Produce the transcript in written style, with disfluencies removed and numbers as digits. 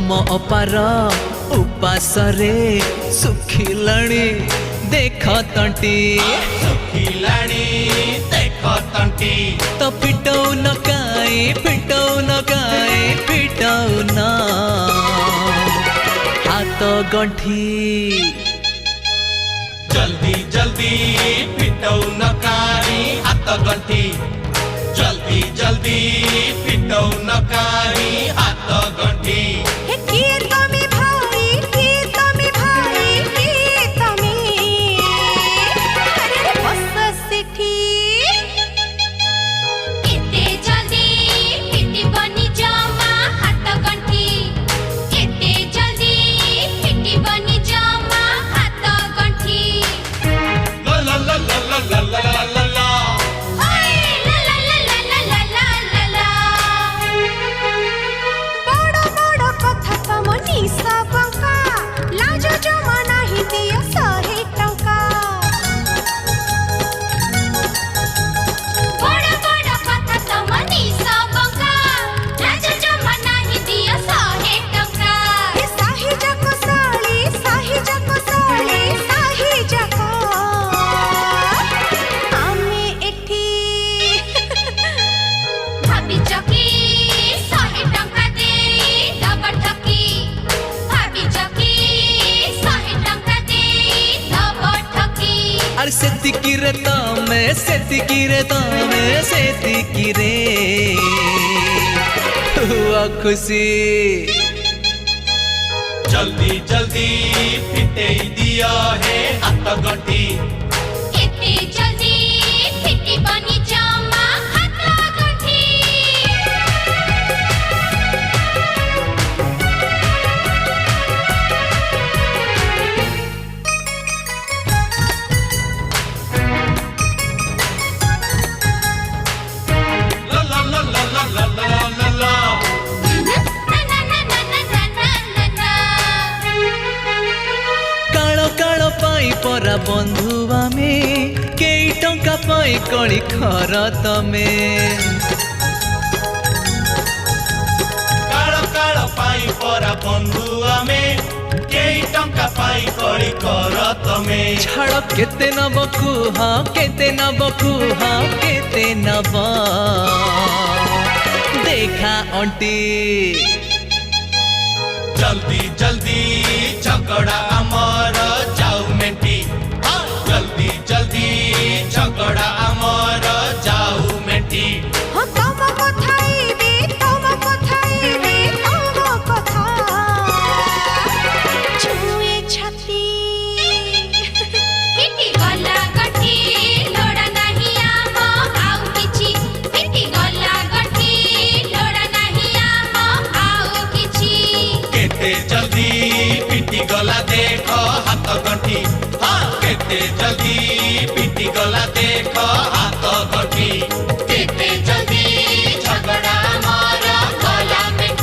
तम अपार उपासरे सुखिलाणी देख तंटी सुखिलाणी देख तंटी तो पिटौ न काई पिटौ न हाथ गंठी जल्दी जल्दी पिटौ न काई हाथ गंठी जल्दी जल्दी पिटौ न काई हाथ गंठी सेतिकी रे हुआ खुशी जल्दी जल्दी फिटे दिया है हाथ गंठी जल्दी फिटी बनी जमा हाथ गंठी परा बंधु आमे कई टंका पाई कली खर तमे काल काल पाई परा बंधु आमे कई टंका पाई कली खर तमे छाड़ केते नब कुह केते नब देखा अंटी जल्दी जल्दी झगड़ा आमर जाऊ मेंटी जल्दी जल्दी झगड़ा आमर जाऊ मेंटी तम कथाइबे तम कथा छुए छाती फिटी गला गठी लोड़ा नहीं आम आउ किछि फिटी गला गठी लोड़ा नहीं आम आउ किछि केते जल्दी पिटी गला देख हाथ गंठी हाँ केते जल्दी पिटी गला देख